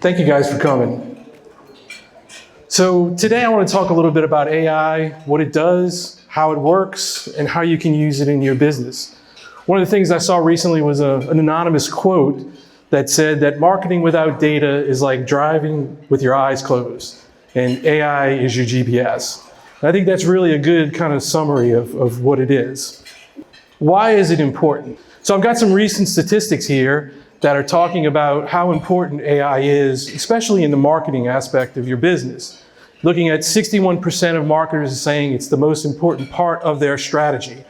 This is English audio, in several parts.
Thank you guys for coming. So today I want to talk a little bit about AI, what it does, how it works, and how you can use it in your business. One of the things I saw recently was an anonymous quote that said that marketing without data is like driving with your eyes closed, and AI is your GPS. And I think that's really a good kind of summary of what it is. Why is it important? So I've got some recent statistics here that are talking about how important AI is, especially in the marketing aspect of your business. Looking at 61% of marketers saying it's the most important part of their strategy.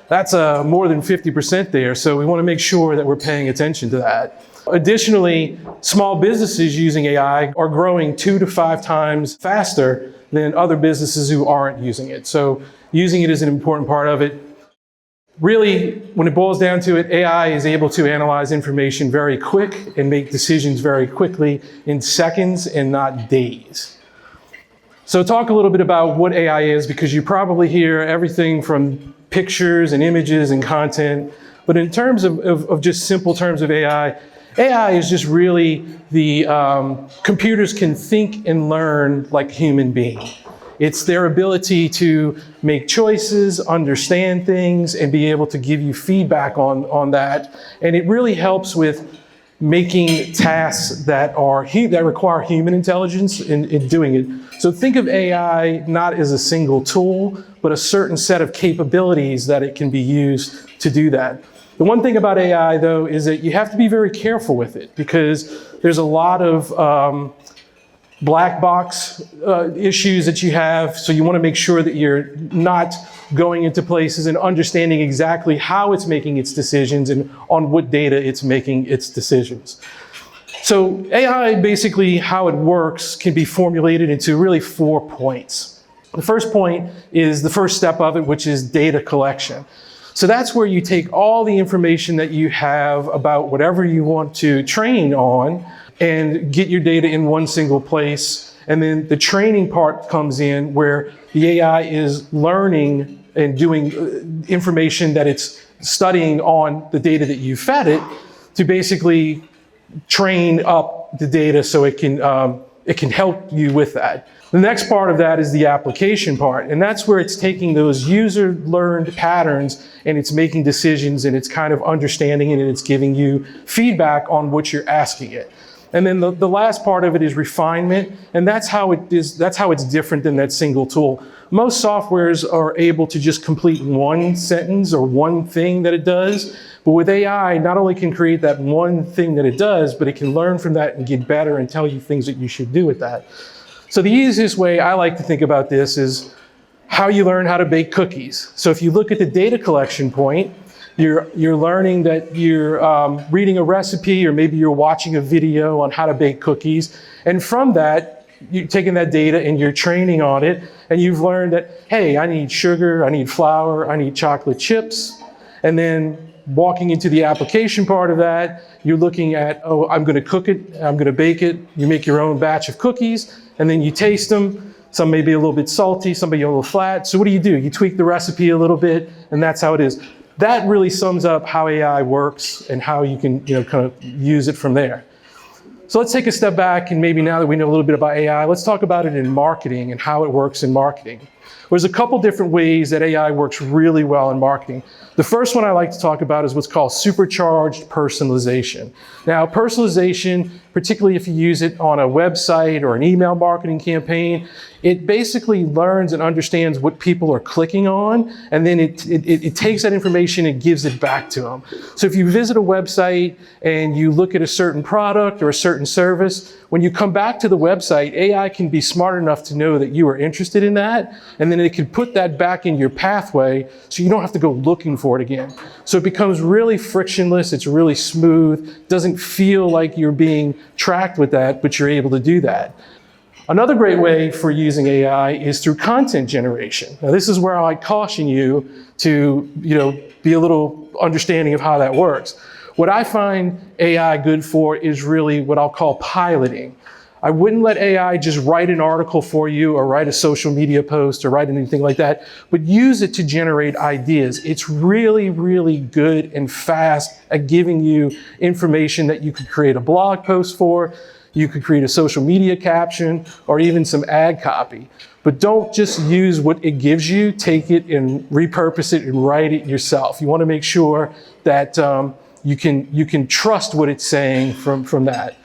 That's more than 50% there, so we want to make sure that we're paying attention to that. Additionally, small businesses using AI are growing 2 to 5 times faster than other businesses who aren't using it. So using it is an important part of it. Really, when it boils down to it, AI is able to analyze information very quick and make decisions very quickly in seconds and not days. So talk a little bit about what AI is, because you probably hear everything from pictures and images and content. But in terms of just simple terms of AI is just really the computers can think and learn like a human being. It's their ability to make choices, understand things, and be able to give you feedback on that. And it really helps with making tasks that require human intelligence in doing it. So think of AI not as a single tool, but a certain set of capabilities that it can be used to do that. The one thing about AI, though, is that you have to be very careful with it, because there's a lot of black box issues that you have. So you want to make sure that you're not going into places and understanding exactly how it's making its decisions and on what data it's making its decisions. So AI, basically how it works, can be formulated into really 4 points. The first point is the first step of it, which is data collection. So that's where you take all the information that you have about whatever you want to train on and get your data in one single place. And then the training part comes in, where the AI is learning and doing information that it's studying on the data that you fed it to basically train up the data so it can help you with that. The next part of that is the application part, and that's where it's taking those user-learned patterns and it's making decisions, and it's kind of understanding it, and it's giving you feedback on what you're asking it. And then the last part of it is refinement, and that's how it's different than that single tool. Most softwares are able to just complete one sentence or one thing that it does, but with AI, not only can create that one thing that it does, but it can learn from that and get better and tell you things that you should do with that. So the easiest way I like to think about this is how you learn how to bake cookies. So if you look at the data collection point, you're learning that you're reading a recipe, or maybe you're watching a video on how to bake cookies. And from that, you're taking that data and you're training on it. And you've learned that, hey, I need sugar, I need flour, I need chocolate chips. And then walking into the application part of that, you're looking at, oh, I'm going to cook it, I'm going to bake it. You make your own batch of cookies, and then you taste them. Some may be a little bit salty, some may be a little flat. So what do? You tweak the recipe a little bit, and that's how it is. That really sums up how AI works and how you can kind of use it from there. So let's take a step back, and maybe now that we know a little bit about AI, let's talk about it in marketing and how it works in marketing. There's a couple different ways that AI works really well in marketing. The first one I like to talk about is what's called supercharged personalization. Now, personalization, particularly if you use it on a website or an email marketing campaign, it basically learns and understands what people are clicking on, and then it takes that information and gives it back to them. So if you visit a website and you look at a certain product or a certain service, when you come back to the website, AI can be smart enough to know that you are interested in that, and then it can put that back in your pathway so you don't have to go looking for it again. So it becomes really frictionless, it's really smooth, doesn't feel like you're being tracked with that, but you're able to do that. Another great way for using AI is through content generation. Now, this is where I caution you to, be a little understanding of how that works. What I find AI good for is really what I'll call piloting. I wouldn't let AI just write an article for you or write a social media post or write anything like that, but use it to generate ideas. It's really, really good and fast at giving you information that you could create a blog post for. You could create a social media caption or even some ad copy. But don't just use what it gives you, take it and repurpose it and write it yourself. You want to make sure that you can trust what it's saying from that.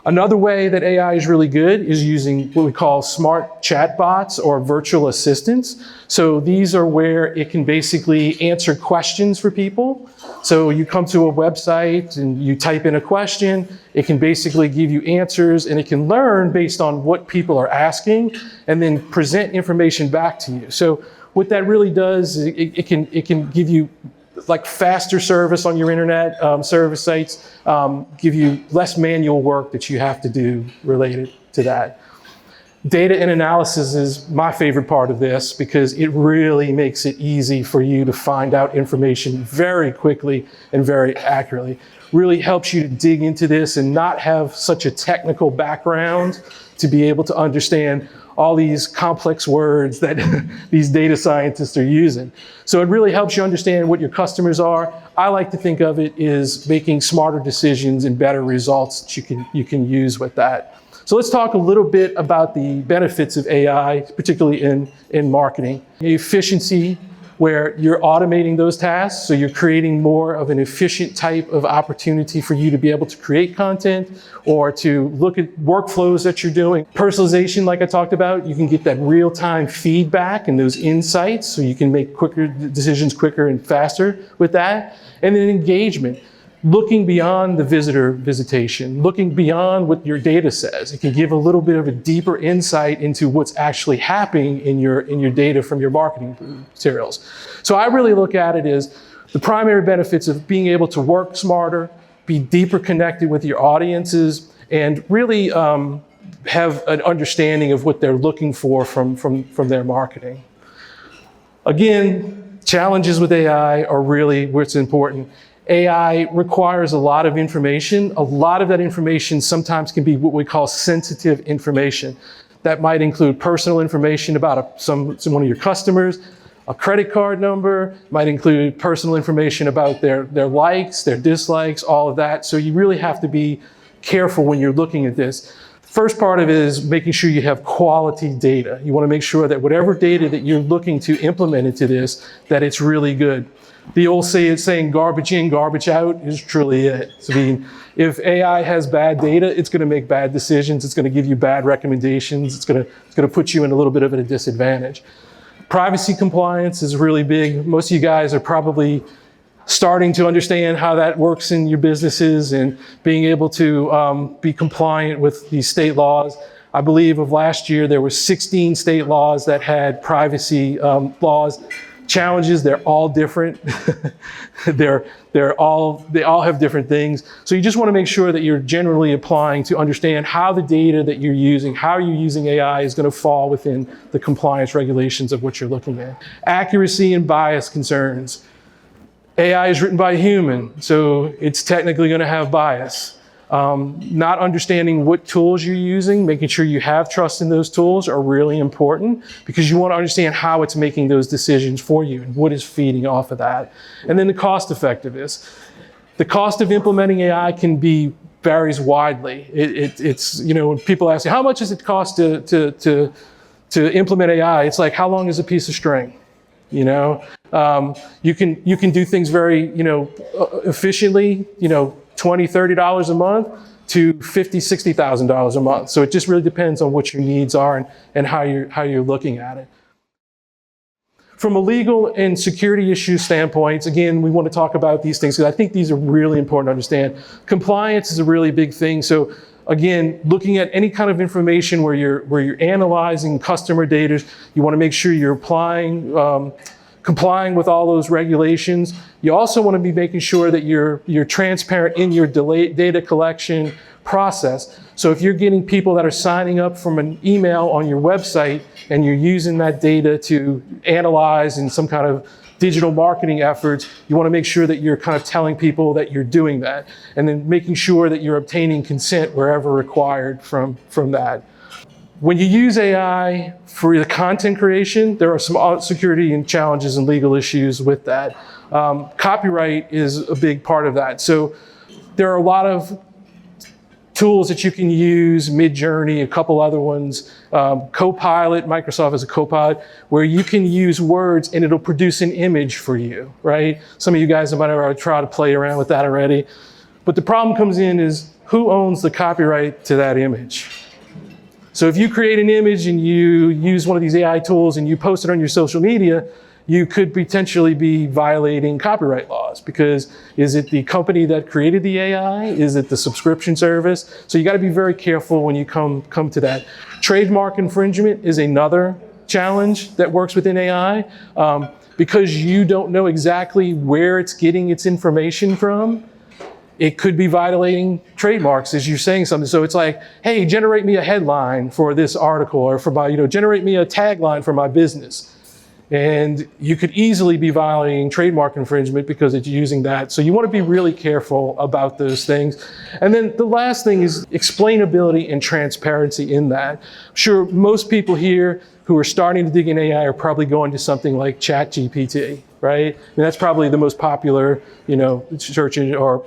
Another way that AI is really good is using what we call smart chatbots or virtual assistants. So these are where it can basically answer questions for people. So you come to a website and you type in a question, it can basically give you answers, and it can learn based on what people are asking and then present information back to you. So what that really does is it can give you like faster service on your internet service sites, give you less manual work that you have to do related to that. Data and analysis is my favorite part of this because it really makes it easy for you to find out information very quickly and very accurately. Really helps you to dig into this and not have such a technical background to be able to understand all these complex words that these data scientists are using. So it really helps you understand what your customers are. I like to think of it as making smarter decisions and better results that you can use with that. So let's talk a little bit about the benefits of AI, particularly in marketing. Efficiency, where you're automating those tasks, so you're creating more of an efficient type of opportunity for you to be able to create content or to look at workflows that you're doing. Personalization, like I talked about, you can get that real-time feedback and those insights, so you can make quicker decisions quicker and faster with that. And then engagement. Looking beyond the visitation, looking beyond what your data says. It can give a little bit of a deeper insight into what's actually happening in your data from your marketing materials. So I really look at it as the primary benefits of being able to work smarter, be deeper connected with your audiences, and really have an understanding of what they're looking for from their marketing. Again, challenges with AI are really what's important. AI requires a lot of information. A lot of that information sometimes can be what we call sensitive information. That might include personal information about one of your customers, a credit card number, might include personal information about their likes, their dislikes, all of that. So you really have to be careful when you're looking at this. First part of it is making sure you have quality data. You want to make sure that whatever data that you're looking to implement into this, that it's really good. The old saying garbage in, garbage out is truly it. I mean, if AI has bad data, it's going to make bad decisions. It's going to give you bad recommendations. It's going to put you in a little bit of a disadvantage. Privacy compliance is really big. Most of you guys are probably starting to understand how that works in your businesses and being able to be compliant with these state laws. I believe of last year, there were 16 state laws that had privacy laws. Challenges, they're all different. they all have different things. So you just want to make sure that you're generally applying to understand how the data that you're using, how you're using AI is going to fall within the compliance regulations of what you're looking at. Accuracy and bias concerns. AI is written by a human, so it's technically going to have bias. Not understanding what tools you're using, making sure you have trust in those tools are really important because you want to understand how it's making those decisions for you and what is feeding off of that. And then the cost effectiveness. The cost of implementing AI varies widely. It's when people ask you, how much does it cost to implement AI? It's like, how long is a piece of string? You can do things very, efficiently, $20, $30 a month to $50,000, $60,000 a month. So it just really depends on what your needs are and how you're looking at it. From a legal and security issue standpoints, again, we want to talk about these things because I think these are really important to understand. Compliance is a really big thing. So again, looking at any kind of information where you're analyzing customer data, you want to make sure you're complying with all those regulations. You also want to be making sure that you're transparent in your data collection process. So if you're getting people that are signing up from an email on your website and you're using that data to analyze in some kind of digital marketing efforts, you want to make sure that you're kind of telling people that you're doing that, and then making sure that you're obtaining consent wherever required from that. When you use AI for the content creation, there are some security and challenges and legal issues with that. Copyright is a big part of that. So there are a lot of tools that you can use, Midjourney, a couple other ones, Copilot, Microsoft has a Copilot, where you can use words and it'll produce an image for you, right? Some of you guys might have already tried to play around with that already. But the problem comes in is who owns the copyright to that image? So if you create an image and you use one of these AI tools and you post it on your social media, you could potentially be violating copyright laws, because is it the company that created the AI? Is it the subscription service? So you got to be very careful when you come to that. Trademark infringement is another challenge that works within AI, because you don't know exactly where it's getting its information from. It could be violating trademarks as you're saying something. So it's like, hey, generate me a headline for this article, or for my, generate me a tagline for my business. And you could easily be violating trademark infringement because it's using that. So you want to be really careful about those things. And then the last thing is explainability and transparency in that. I'm sure most people here who are starting to dig in AI are probably going to something like ChatGPT, right? And that's probably the most popular, search engine or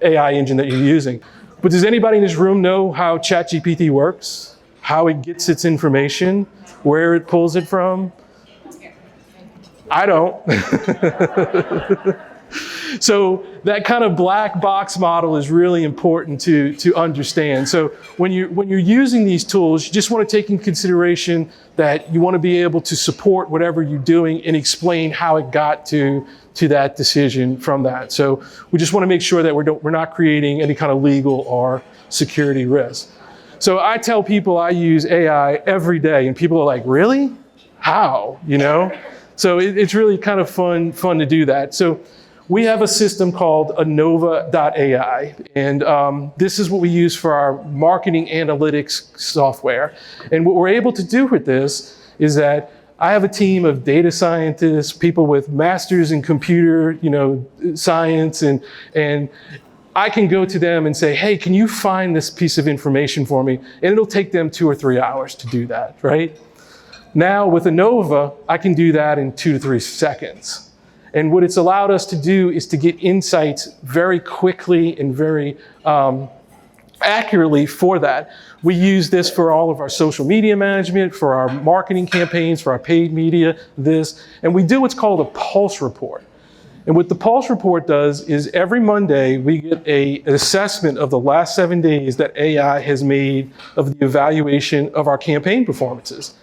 AI engine that you're using. But does anybody in this room know how ChatGPT works? How it gets its information? Where it pulls it from? I don't. So that kind of black box model is really important to understand. So when you're using these tools, you just want to take in consideration that you want to be able to support whatever you're doing and explain how it got to that decision from that. So we just want to make sure that we're not creating any kind of legal or security risk. So I tell people I use AI every day, and people are like, really? How? So it's really kind of fun to do that. So we have a system called Anova.ai, and this is what we use for our marketing analytics software. And what we're able to do with this is that I have a team of data scientists, people with masters in computer, science, and I can go to them and say, hey, can you find this piece of information for me? And it'll take them 2 or 3 hours to do that, right? Now with Anova, I can do that in 2 to 3 seconds. And what it's allowed us to do is to get insights very quickly and very accurately for that. We use this for all of our social media management, for our marketing campaigns, for our paid media, and we do what's called a pulse report. And what the pulse report does is every Monday we get an assessment of the last 7 days that AI has made of the evaluation of our campaign performances.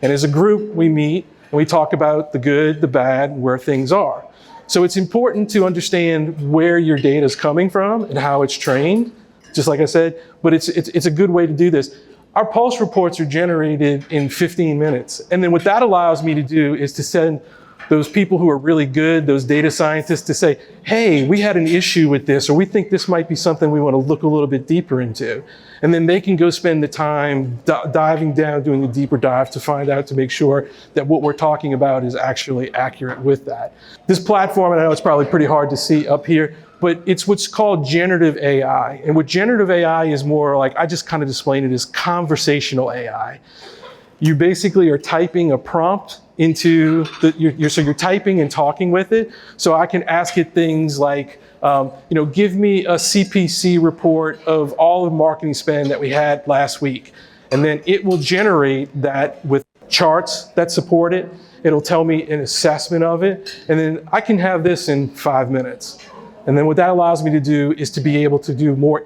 And as a group, we meet and we talk about the good, the bad, where things are. So it's important to understand where your data is coming from and how it's trained, just like I said, but it's a good way to do this. Our pulse reports are generated in 15 minutes. And then what that allows me to do is to send those people who are really good, those data scientists, to say, hey, we had an issue with this, or we think this might be something we want to look a little bit deeper into. And then they can go spend the time diving down, doing a deeper dive to find out, to make sure that what we're talking about is actually accurate with that. This platform, and I know it's probably pretty hard to see up here, but it's what's called generative AI. And what generative AI is more like, I just kind of explain it as conversational AI. You basically are typing a prompt into so you're typing and talking with it. So I can ask it things like, give me a CPC report of all the marketing spend that we had last week. And then it will generate that with charts that support it. It'll tell me an assessment of it. And then I can have this in 5 minutes. And then what that allows me to do is to be able to do more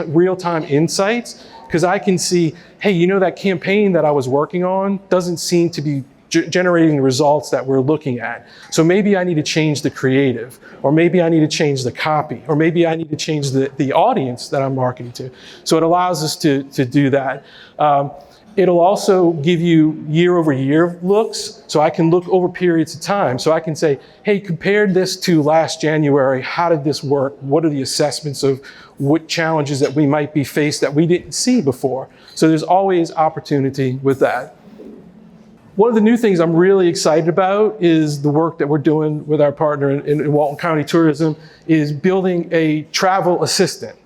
real-time insights, because I can see, hey, that campaign that I was working on doesn't seem to be generating the results that we're looking at. So maybe I need to change the creative, or maybe I need to change the copy, or maybe I need to change the audience that I'm marketing to. So it allows us to do that. It'll also give you year-over-year looks, so I can look over periods of time. So I can say, hey, compared this to last January, how did this work? What are the assessments of what challenges that we might be faced that we didn't see before? So there's always opportunity with that. One of the new things I'm really excited about is the work that we're doing with our partner in Walton County Tourism, is building a travel assistant.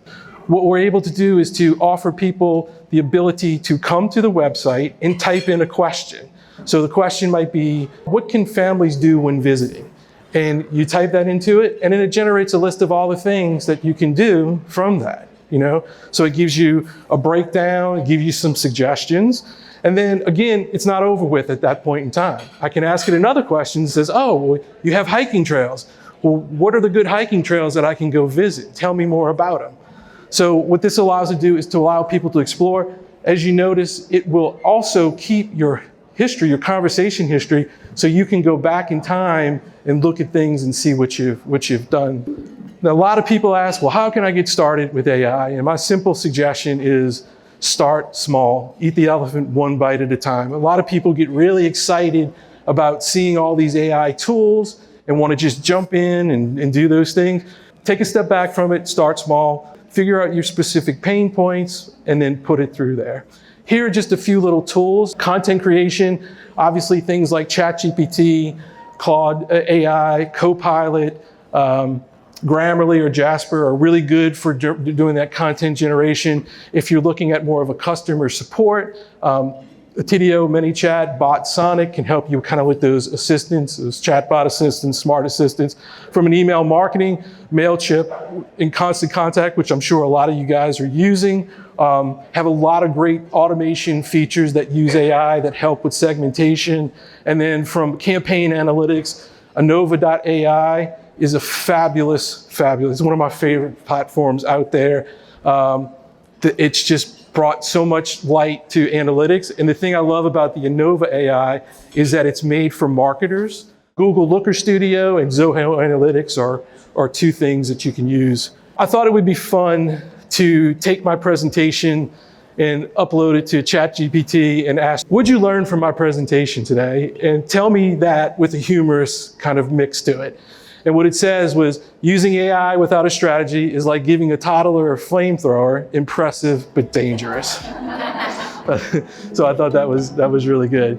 What we're able to do is to offer people the ability to come to the website and type in a question. So the question might be, what can families do when visiting? And you type that into it, and then it generates a list of all the things that you can do from that. So it gives you a breakdown, it gives you some suggestions. And then again, it's not over with at that point in time. I can ask it another question that says, oh, well, you have hiking trails. Well, what are the good hiking trails that I can go visit? Tell me more about them. So what this allows to do is to allow people to explore. As you notice, it will also keep your history, your conversation history, so you can go back in time and look at things and see what you've done. Now, a lot of people ask, well, how can I get started with AI? And my simple suggestion is start small, eat the elephant one bite at a time. A lot of people get really excited about seeing all these AI tools and want to just jump in and do those things. Take a step back from it, start small, figure out your specific pain points, and then put it through there. Here are just a few little tools. Content creation, obviously things like ChatGPT, Claude AI, Copilot, Grammarly or Jasper are really good for doing that content generation. If you're looking at more of a customer support, Tidio, ManyChat, Bot Sonic can help you kind of with those assistants, those chatbot assistants, smart assistants. From an email marketing, MailChimp, In Constant Contact, which I'm sure a lot of you guys are using, have a lot of great automation features that use AI that help with segmentation. And then from campaign analytics, Anova.ai is a fabulous, it's one of my favorite platforms out there. It's just brought so much light to analytics. And the thing I love about the Anova AI is that it's made for marketers. Google Looker Studio and Zoho Analytics are two things that you can use. I thought it would be fun to take my presentation and upload it to ChatGPT and ask, what'd you learn from my presentation today? And tell me that with a humorous kind of mix to it. And what it says was, using AI without a strategy is like giving a toddler a flamethrower, impressive but dangerous. So I thought that was really good.